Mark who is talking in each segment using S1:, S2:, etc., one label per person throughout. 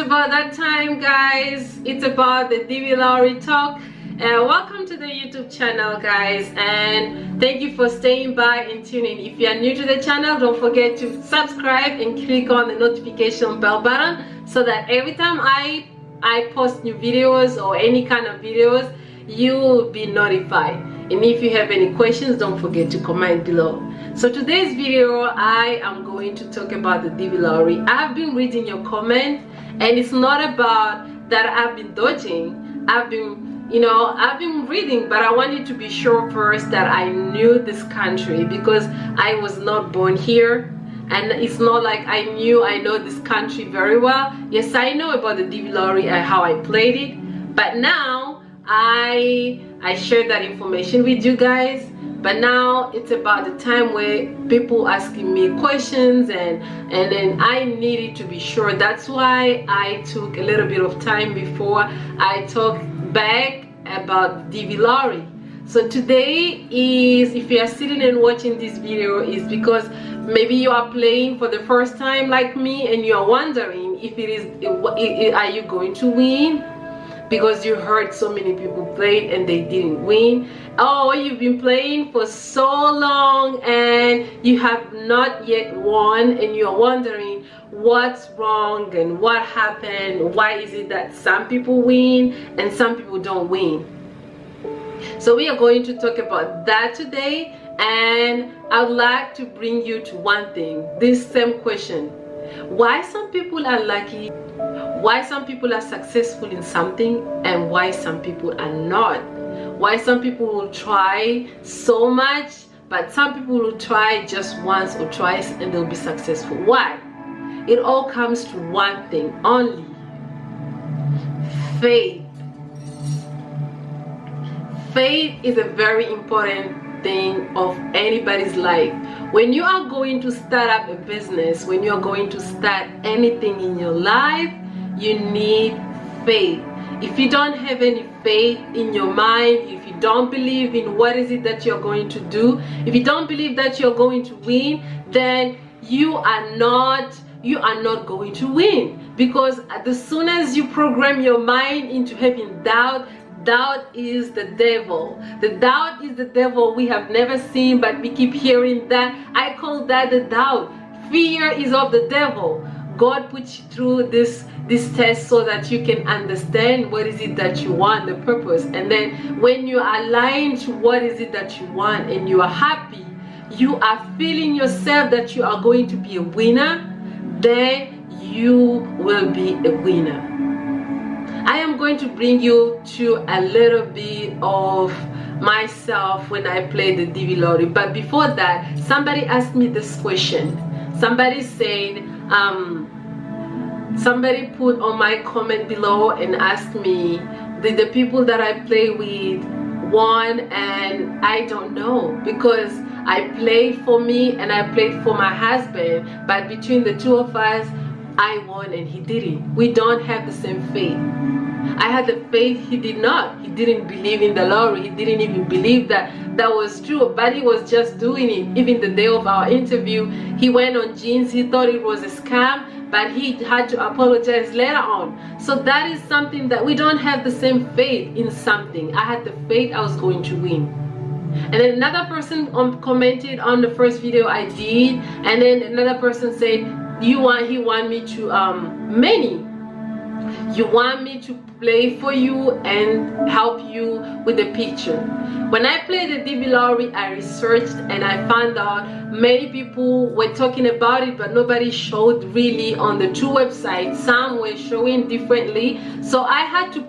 S1: about that time, guys. It's about the DV Lowry talk. Welcome to the YouTube channel, guys, and thank you for staying by and tuning in. If you are new to the channel, don't forget to subscribe and click on the notification bell button so that every time I post new videos or any kind of videos, you will be notified. And if you have any questions, don't forget to comment below. So today's video, I am going to talk about the DV Lowry. I've been reading your comment, and it's not about that I've been dodging. I've been reading, but I wanted to be sure first that I knew this country, because I was not born here, and it's not like I know this country very well. Yes, I know about the DV Lowry and how I played it, but now I shared that information with you guys. But now it's about the time where people asking me questions, and then I needed to be sure. That's why I took a little bit of time before I talk back about DV Lowry. So today is, if you are sitting and watching this video, is because maybe you are playing for the first time like me and you are wondering if are you going to win, because you heard so many people play and they didn't win. Oh, you've been playing for so long and you have not yet won, and you're wondering what's wrong and what happened. Why is it that some people win and some people don't win? So we are going to talk about that today, and I'd like to bring you to one thing, this same question: why some people are lucky, why some people are successful in something, and why some people are not. Why some people will try so much, but some people will try just once or twice and they'll be successful. Why? It all comes to one thing only: faith. Faith is a very important thing of anybody's life. When you are going to start up a business, when you are going to start anything in your life, you need faith. If you don't have any faith in your mind, if you don't believe in what is it that you're going to do, if you don't believe that you're going to win, then you are not going to win. Because as soon as you program your mind into having doubt is the devil. The doubt is the devil we have never seen, but we keep hearing that. I call that the doubt. Fear is of the devil. God puts you through this test so that you can understand what is it that you want, the purpose. And then when you are aligned to what is it that you want and you are happy, you are feeling yourself that you are going to be a winner, then you will be a winner. I am going to bring you to a little bit of myself when I played the DV Lowry. But before that, somebody asked me this question. Somebody said, somebody put on my comment below and asked me, did the people that I play with won? And I don't know, because I played for me and I played for my husband, but between the two of us, I won and he didn't. We don't have the same faith. I had the faith, he did not. He didn't believe in the Lowry. He didn't even believe that was true, but he was just doing it. Even the day of our interview, he went on jeans. He thought it was a scam, but he had to apologize later on. So that is something that we don't have the same faith in something. I had the faith I was going to win. And then another person commented on the first video I did, and then another person said, he want me to you want me to play for you and help you with the picture. When I played the DV Lowry, I researched and I found out many people were talking about it, but nobody showed really on the two websites. Some were showing differently, so I had to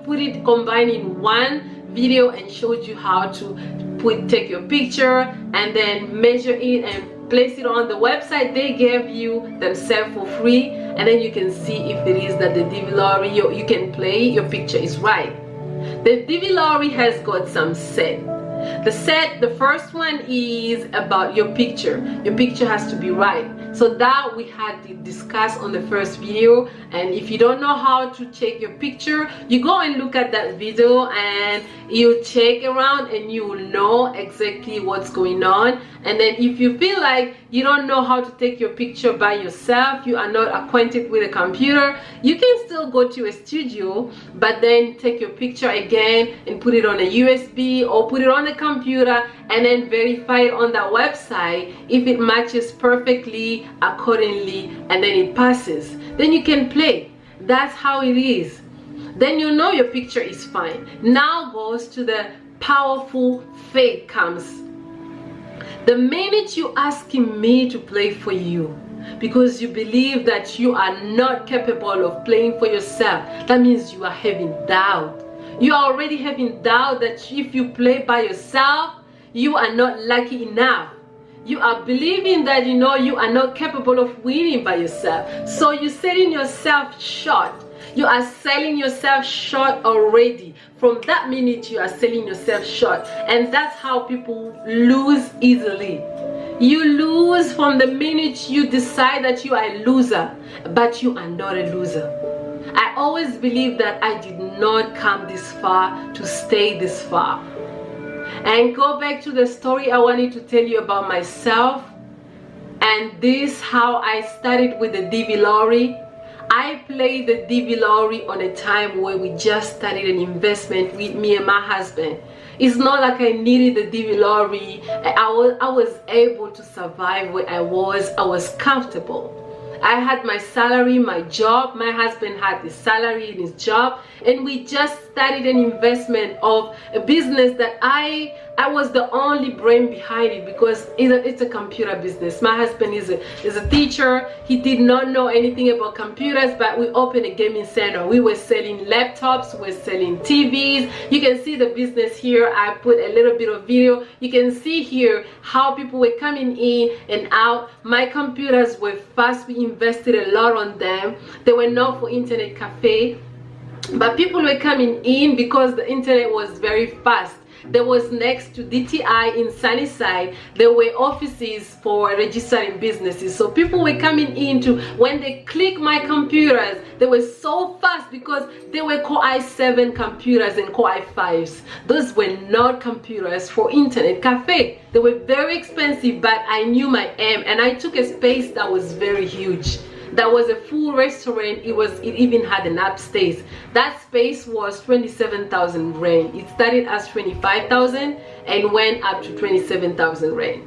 S1: combine in one video and showed you how to take your picture and then measure it and place it on the website they gave you themselves for free, and then you can see if it is that the DV Lowry you can play, your picture is right. The DV Lowry has got some set. The first one is about your picture. Your picture has to be right. So that we had to discuss on the first video, and if you don't know how to check your picture, you go and look at that video and you check around and you will know exactly what's going on. And then if you feel like you don't know how to take your picture by yourself, you are not acquainted with a computer, you can still go to a studio, but then take your picture again and put it on a USB or put it on the computer and then verify it on that website. If it matches perfectly accordingly and then it passes, then you can play. That's how it is. Then you know your picture is fine. Now goes to the powerful faith comes. The minute you asking me to play for you because you believe that you are not capable of playing for yourself, that means you are having doubt. You are already having doubt that if you play by yourself, you are not lucky enough. You are believing that you are not capable of winning by yourself. So you're selling yourself short. You are selling yourself short already. From that minute, you are selling yourself short. And that's how people lose easily. You lose from the minute you decide that you are a loser, but you are not a loser. I always believe that I did not come this far to stay this far. And go back to the story I wanted to tell you about myself. And this how I started with the DV lottery. I played the DV lottery on a time where we just started an investment with me and my husband. It's not like I needed the DV lottery. I was able to survive where I was comfortable. I had my salary, my job. My husband had his salary in his job, and we just started an investment of a business that I was the only brain behind it, because it's a computer business. My husband is a teacher. He did not know anything about computers, but we opened a gaming center. We were selling laptops, we were selling TVs. You can see the business here. I put a little bit of video. You can see here how people were coming in and out. My computers were fast. We invested a lot on them. They were not for internet cafe, but people were coming in because the internet was very fast. There was next to DTI in Sunnyside, there were offices for registering businesses. So people were coming into, when they click my computers, they were so fast because they were Core i7 computers and Core i5s. Those were not computers for internet cafe. They were very expensive, but I knew my aim, and I took a space that was very huge. That was a full restaurant. It even had an upstairs. That space was 27,000 rand. It started as 25,000 and went up to 27,000 rand.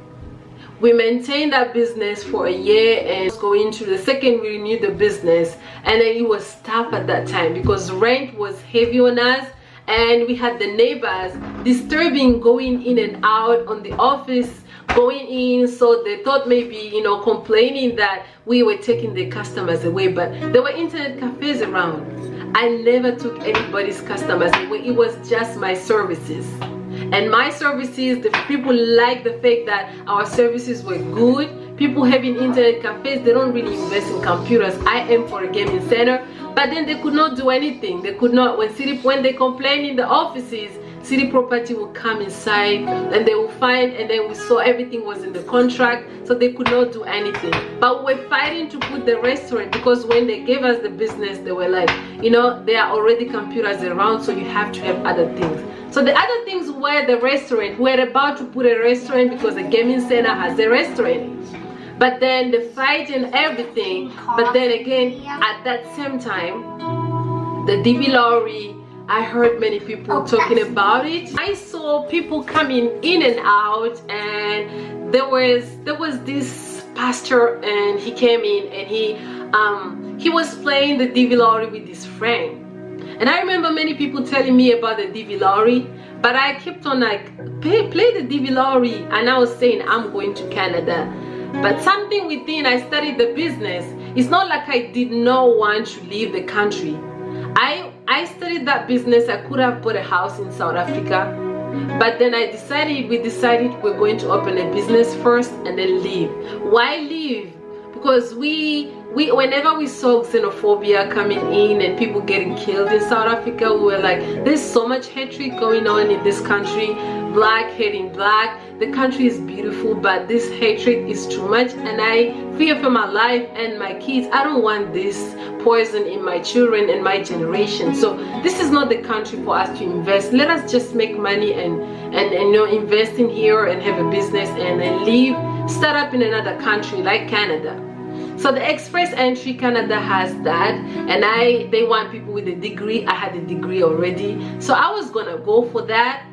S1: We maintained that business for a year, and going to the second we renewed the business, and then it was tough at that time because rent was heavy on us, and we had the neighbors disturbing, going in and out on the office, going in. So they thought maybe, complaining that we were taking the customers away, but there were internet cafes around. I never took anybody's customers away. It was just my services. And my services, the people liked the fact that our services were good. People having internet cafes, they don't really invest in computers. I am for a gaming center, but then they could not do anything. They could not, when they complain in the offices, City Property will come inside and they will find, and then we saw everything was in the contract, so they could not do anything. But we're fighting to put the restaurant, because when they gave us the business, they were like, there are already computers around, so you have to have other things. So the other things were the restaurant. We're about to put a restaurant because the gaming center has a restaurant. But then the fight and everything, but then again, at that same time, the DV lottery, I heard many people talking about it. I saw people coming in and out, and there was this pastor, and he came in and he was playing the DV lottery with his friend. And I remember many people telling me about the DV lottery, but I kept on like, play the DV lottery, and I was saying I'm going to Canada. But something within, I studied the business. It's not like I did not want to leave the country. I studied that business. I could have bought a house in South Africa, but then we decided we're going to open a business first and then leave. Why leave? Because whenever we saw xenophobia coming in and people getting killed in South Africa, we were like, there's so much hatred going on in this country. black, hating black. The country is beautiful, but this hatred is too much, and I fear for my life and my kids. I don't want this poison in my children and my generation. So this is not the country for us to invest. Let us just make money and invest in here and have a business and then leave, start up in another country like Canada. So the express entry Canada has that, and they want people with a degree. I had a degree already, so I was gonna go for that.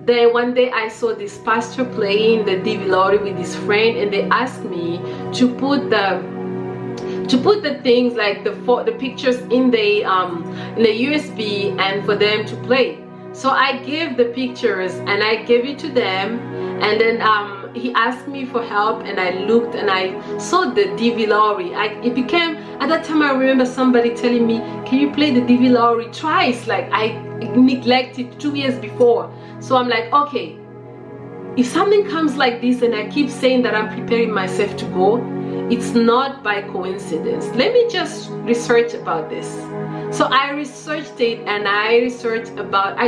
S1: Then one day I saw this pastor playing the DV lottery with his friend, and they asked me to put the things like the pictures in the USB and for them to play. So I gave the pictures and I gave it to them, and then he asked me for help, and I looked and I saw the DV lottery. It became, at that time I remember somebody telling me, can you play the DV lottery twice? Like I neglected 2 years before. So I'm like, okay, if something comes like this and I keep saying that I'm preparing myself to go, it's not by coincidence. Let me just research about this. So I researched it, and I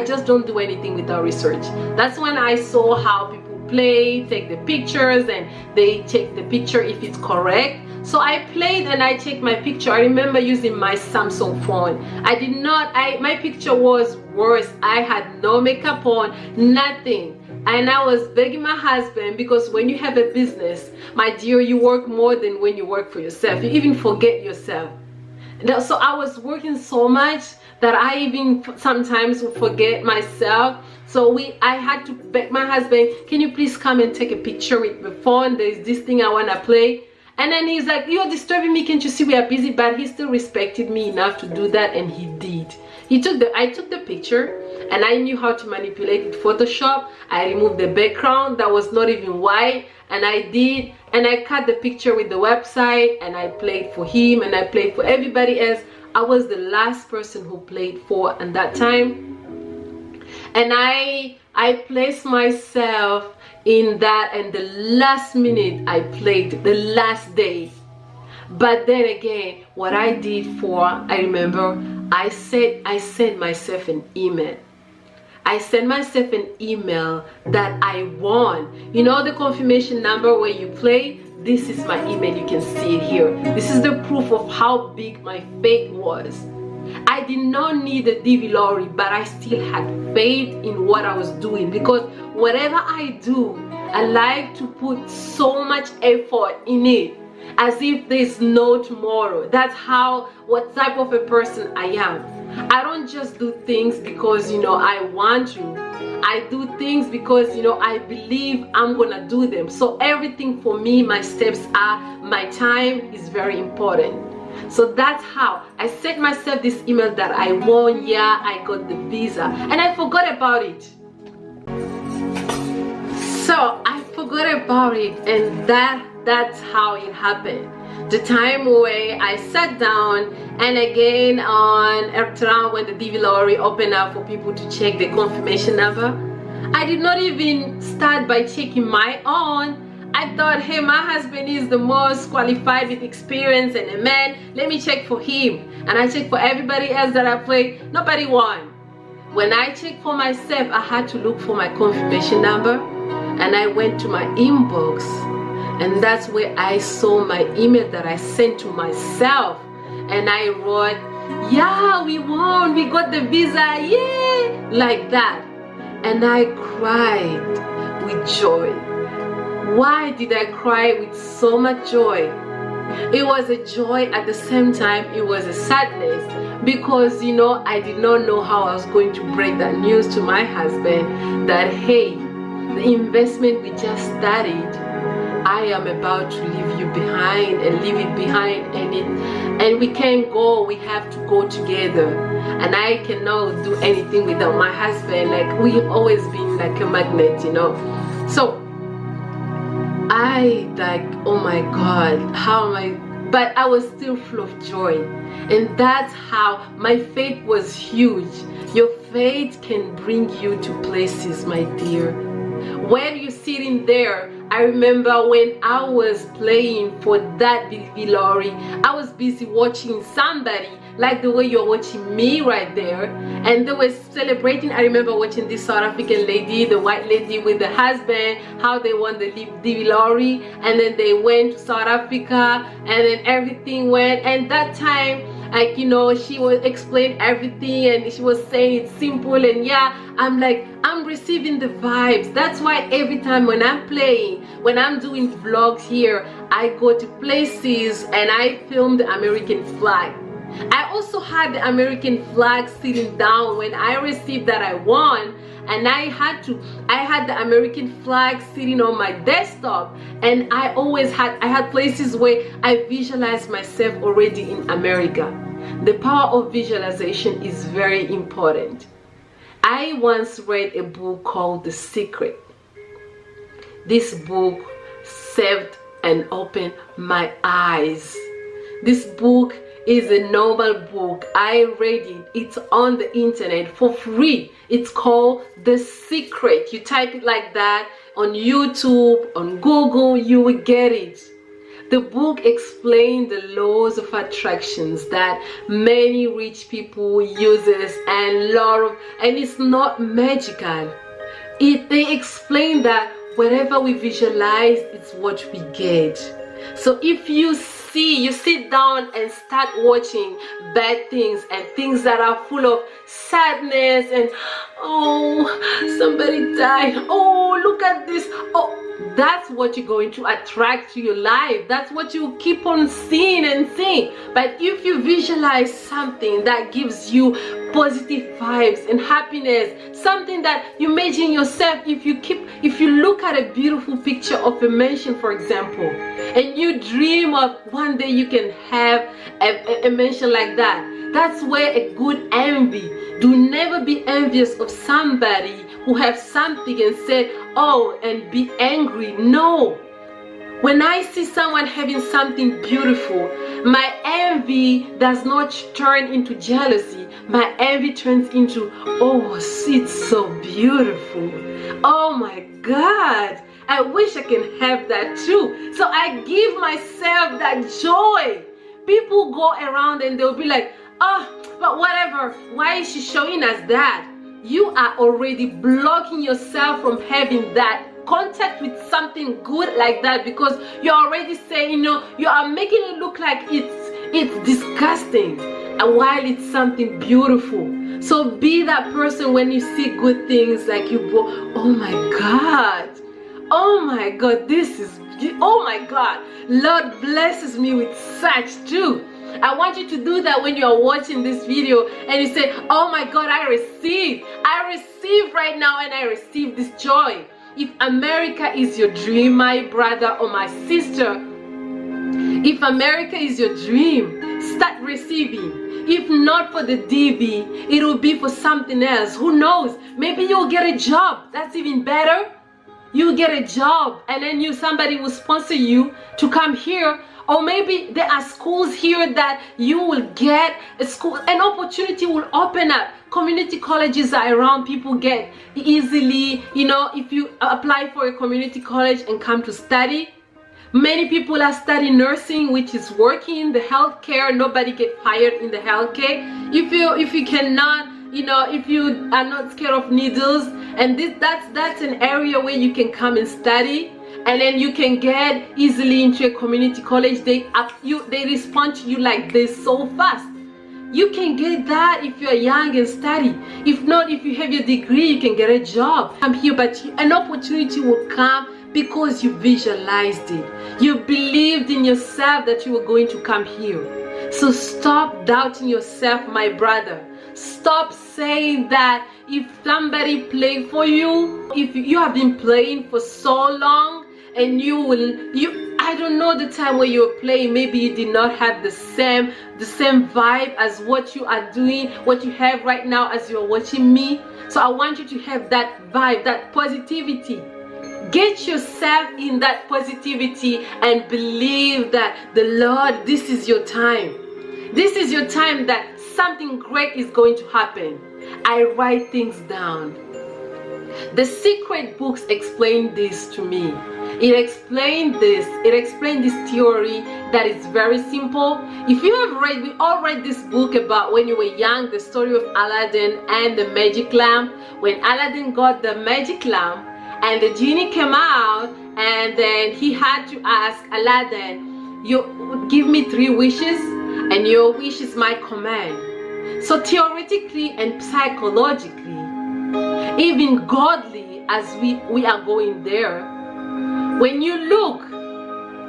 S1: just don't do anything without research. That's when I saw how people play, take the pictures, and they check the picture if it's correct. So I played and I checked my picture. I remember using my Samsung phone. My picture was worse. I had no makeup on, nothing. And I was begging my husband, because when you have a business, my dear, you work more than when you work for yourself. You even forget yourself. So I was working so much that I even sometimes would forget myself. So I had to beg my husband, can you please come and take a picture with the phone? There's this thing I want to play. And then he's like, you're disturbing me, can't you see we are busy? But he still respected me enough to do that, and he did. I took the picture, and I knew how to manipulate with Photoshop. I removed the background that was not even white, and I cut the picture with the website, and I played for him, and I played for everybody else. I was the last person who played for at that time. And I placed myself in that, and the last minute I played, the last day. But then again, what I did I remember I sent myself an email. I sent myself an email that I won. You know the confirmation number where you play? This is my email, you can see it here. This is the proof of how big my faith was. I did not need a DV lottery, but I still had faith in what I was doing, because whatever I do, I like to put so much effort in it, as if there's no tomorrow. That's what type of a person I am. I don't just do things because I want to. I do things because I believe I'm gonna do them. So everything for me, my steps my time is very important. So that's how I sent myself this email that I won. Yeah, I got the visa, and I forgot about it. So I forgot about it, and that's how it happened. The time where I sat down, and again around when the DV lottery opened up for people to check the confirmation number, I did not even start by checking my own. I thought, hey, my husband is the most qualified with experience and a man, let me check for him. And I checked for everybody else that I played, nobody won. When I checked for myself, I had to look for my confirmation number, and I went to my inbox, and that's where I saw my email that I sent to myself, and I wrote, yeah, we won, we got the visa, yay, like that. And I cried with joy. Why did I cry with so much joy? It was a joy, at the same time it was a sadness, because I did not know how I was going to break that news to my husband, that hey, the investment we just started, I am about to leave you behind and leave it behind, and we can't go, we have to go together, and I cannot do anything without my husband. Like, we have always been like a magnet, So oh my God, how am I? But I was still full of joy, and that's how my faith was huge. Your faith can bring you to places, my dear. When you're sitting there, I remember when I was playing for that DV lottery, I was busy watching somebody like the way you're watching me right there. And they were celebrating. I remember watching this South African lady, the white lady with the husband, how they won the Divi Lottery, and then they went to South Africa, and then everything went. And that time, like, you know, she would explain everything, and she was saying it's simple. And yeah, I'm like, I'm receiving the vibes. That's why every time when I'm playing, when I'm doing vlogs here, I go to places and I film the American flag. I also had the American flag sitting down when I received that I won, and I had the American flag sitting on my desktop. And I had places where I visualized myself already in America. The power of visualization is very important. I once read a book called The Secret. This book saved and opened my eyes. This book is a normal book. I read it. It's on the internet for free. It's called The Secret. You type it like that on YouTube, on Google, you will get it. The book explained the laws of attractions that many rich people uses, and it's not magical. They explain that whatever we visualize, it's what we get. So if you sit down and start watching bad things and things that are full of sadness, and oh, somebody died, oh, look at this, oh, that's what you're going to attract to your life. That's what you keep on seeing and seeing. But if you visualize something that gives you positive vibes and happiness, something that you imagine yourself, if you look at a beautiful picture of a mansion, for example, and you dream of one day you can have a mansion like that, that's where a good envy. Do never be envious of somebody who have something and say, oh, and be angry. No. When I see someone having something beautiful, my envy does not turn into jealousy. My envy turns into, oh, it's so beautiful. Oh my God, I wish I can have that too. So I give myself that joy. People go around and they'll be like, oh, but whatever, why is she showing us that? You are already blocking yourself from having that contact with something good like that, because you're already saying, you know, you are making it look like it's disgusting, and while it's something beautiful. So be that person when you see good things, like you go, oh my God, oh my God, this is, oh my God, Lord blesses me with such too. I want you to do that when you are watching this video and you say, oh my God, I receive right now, and I receive this joy. If America is your dream, my brother or my sister, if America is your dream, start receiving. If not for the DV, it will be for something else. Who knows? Maybe you'll get a job. That's even better. You get a job, and then somebody will sponsor you to come here. Or maybe there are schools here that you will get a school, an opportunity will open up. Community colleges are around, people get easily, you know, if you apply for a community college and come to study. Many people are studying nursing, which is working, the healthcare, nobody get fired in the healthcare. If you cannot, you know, if you are not scared of needles, and that's an area where you can come and study. And then you can get easily into a community college. They respond to you like this so fast. You can get that if you're young and study. If not, if you have your degree, you can get a job. I'm here, but an opportunity will come because you visualized it. You believed in yourself that you were going to come here. So stop doubting yourself, my brother. Stop saying that if somebody play for you, if you have been playing for so long, and I don't know the time where you were playing, maybe you did not have the same vibe as what you are doing, what you have right now as you're watching me. So I want you to have that vibe, that positivity. Get yourself in that positivity and believe that the Lord, this is your time. This is your time that something great is going to happen. I write things down. The Secret books explain this to me. It explained this theory that is very simple. If you have read, we all read this book about when you were young, the story of Aladdin and the magic lamp. When Aladdin got the magic lamp and the genie came out, and then he had to ask Aladdin, you give me 3 wishes and your wish is my command. So theoretically and psychologically, even godly, as we are going there, when you look,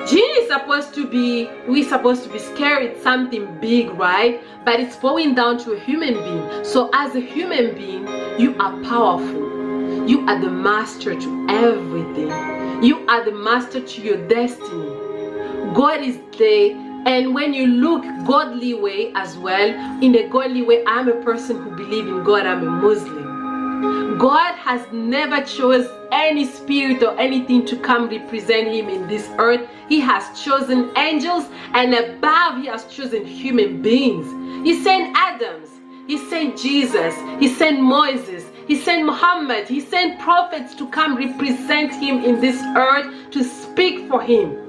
S1: genie is supposed to be, we're supposed to be scared. It's something big, right? But it's going down to a human being. So as a human being, you are powerful. You are the master to everything. You are the master to your destiny. God is there. And when you look godly way as well, in a godly way, I'm a person who believes in God. I'm a Muslim. God has never chose any spirit or anything to come represent him in this earth. He has chosen angels, and above he has chosen human beings. He sent Adams, he sent Jesus, he sent Moses, he sent Muhammad, he sent prophets to come represent him in this earth, to speak for him.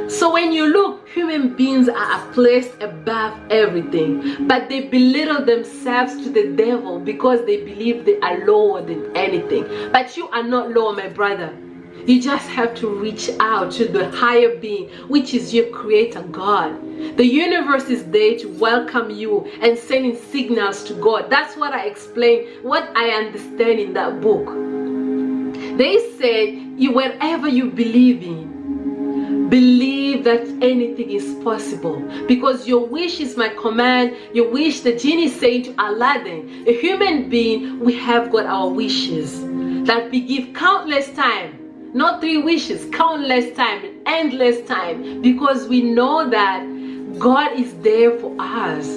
S1: So when you look, human beings are placed above everything, but they belittle themselves to the devil because they believe they are lower than anything. But you are not lower, my brother. You just have to reach out to the higher being, which is your creator, God. The universe is there to welcome you and sending signals to God. That's what I explained, what I understand in that book. They said, whatever you believe in, believe that anything is possible, because your wish is my command. Your wish, the genie is saying to Aladdin, a human being, we have got our wishes that we give countless time, not 3 wishes, countless time, endless time, because we know that God is there for us.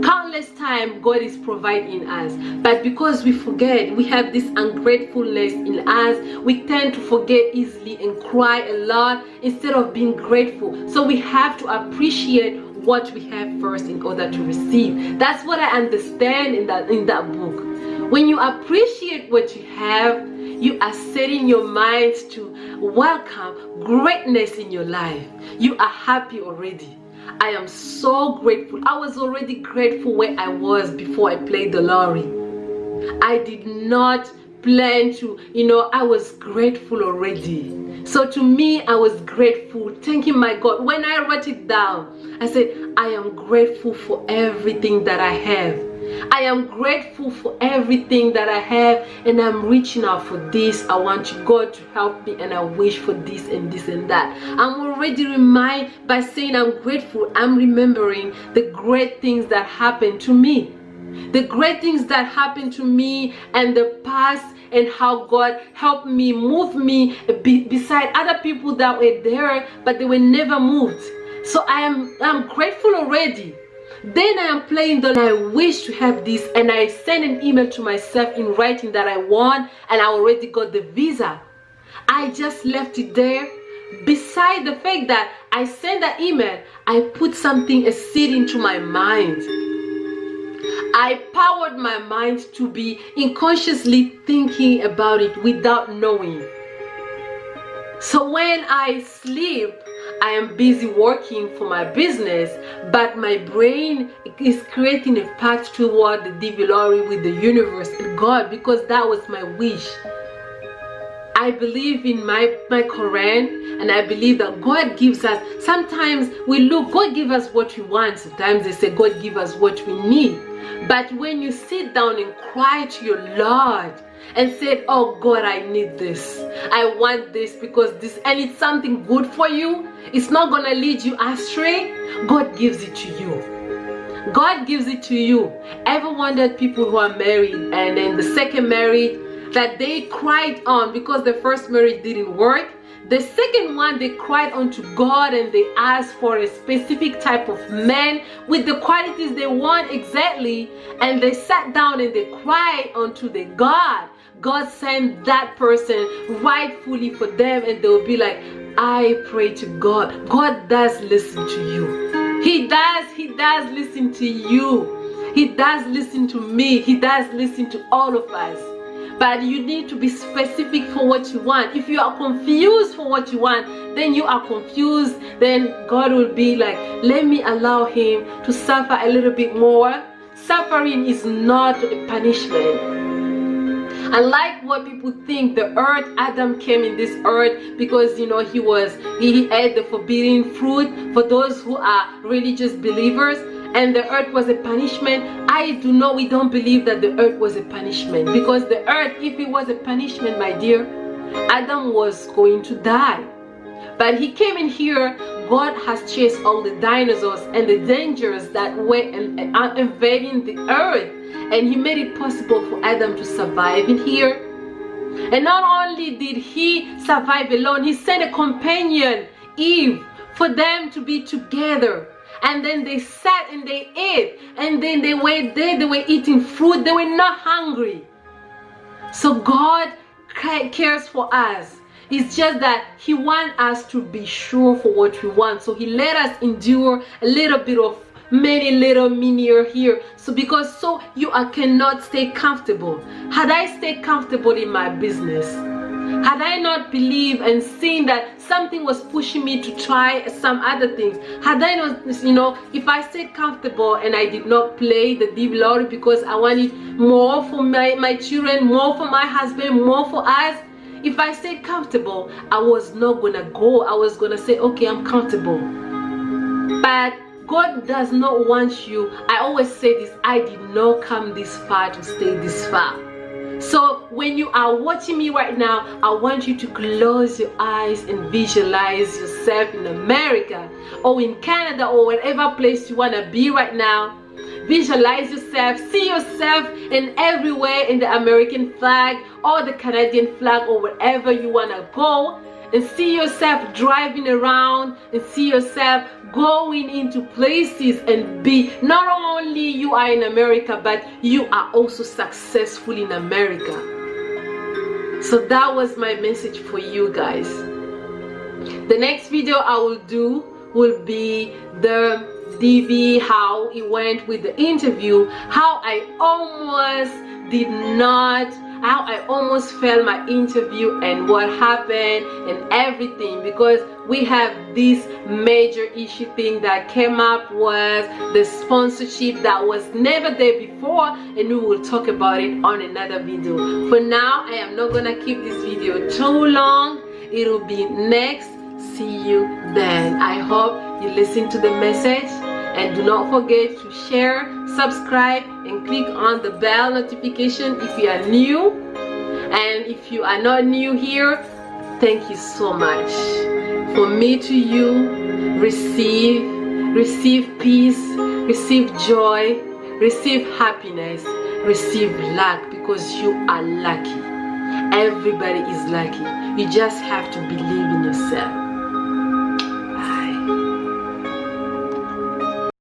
S1: Countless time God is providing us, but because we forget, we have this ungratefulness in us, we tend to forget easily and cry a lot instead of being grateful. So we have to appreciate what we have first in order to receive. That's what I understand in that book. When you appreciate what you have, you are setting your mind to welcome greatness in your life. You are happy already. I am so grateful. I was already grateful where I was before I played the lottery. I did not plan to, I was grateful already. So to me, I was grateful, thanking my God. When I wrote it down, I said, I am grateful for everything that I have. I am grateful for everything that I have, and I'm reaching out for this. I want God to help me, and I wish for this and this and that. I'm already reminded by saying I'm grateful. I'm remembering the great things that happened to me. The great things that happened to me and the past, and how God helped me, move me beside other people that were there, but they were never moved. So I'm grateful already. Then I am playing I wish to have this, and I send an email to myself in writing that I want, and I already got the visa. I just left it there. Beside the fact that I sent that email, I put something, a seed into my mind. I powered my mind to be unconsciously thinking about it without knowing. So when I sleep, I am busy working for my business, but my brain is creating a path toward the divinity with the universe and God, because that was my wish. I believe in my Quran, and I believe that God gives us, sometimes we look, God gives us what we want. Sometimes they say God gives us what we need. But when you sit down and cry to your Lord and say, oh God, I need this, I want this, because this, and it's something good for you, it's not going to lead you astray, God gives it to you. God gives it to you. Ever wondered people who are married and then the second marriage, that they cried on because the first marriage didn't work? The second one, they cried unto God and they asked for a specific type of man with the qualities they want exactly, and they sat down and they cried unto the God. God sent that person rightfully for them, and they will be like, I pray to God. God does listen to you. He does listen to you. He does listen to me. He does listen to all of us. but you need to be specific for what you want. If you are confused for what you want, then you are confused. Then God will be like, let me allow him to suffer a little bit more. Suffering is not a punishment. Unlike what people think, the earth, Adam came in this earth because, you know, he ate the forbidden fruit for those who are religious believers, and the earth was a punishment. We don't believe that the earth was a punishment, because the earth, if it was a punishment, my dear, Adam was going to die. But he came in here. God has chased all the dinosaurs and the dangers that were invading the earth, and he made it possible for Adam to survive in here. And not only did he survive alone, he sent a companion, Eve, for them to be together. And then they sat and they ate, and then they were there, they were eating fruit, they were not hungry. So God cares for us. It's just that he wants us to be sure for what we want. So he let us endure a little bit of many little minier here. So you cannot stay comfortable. Had I stayed comfortable in my business, had I not believed and seen that something was pushing me to try some other things, had I not, if I stayed comfortable and I did not play the devil lottery because I wanted more for my children, more for my husband, more for us, if I stayed comfortable, I was not gonna go. I was gonna say, okay, I'm comfortable. But God does not want you. I always say this, I did not come this far to stay this far. So when you are watching me right now, I want you to close your eyes and visualize yourself in America or in Canada or whatever place you want to be right now. Visualize yourself, see yourself in everywhere in the American flag or the Canadian flag or wherever you want to go, and see yourself driving around and see yourself going into places and be, not only you are in America, but you are also successful in America. So that was my message for you guys. The next video I will do will be the DV, how it went with the interview, how I almost failed my interview and what happened and everything, because we have this major issue thing that came up, was the sponsorship that was never there before, and we will talk about it on another video. For now, I am not gonna keep this video too long. It will be next. See you then. I hope you listen to the message, and do not forget to share, subscribe, and click on the bell notification if you are new. And if you are not new here, thank you so much. From me to you, receive peace, receive joy, receive happiness, receive luck, because you are lucky. Everybody is lucky. You just have to believe in yourself.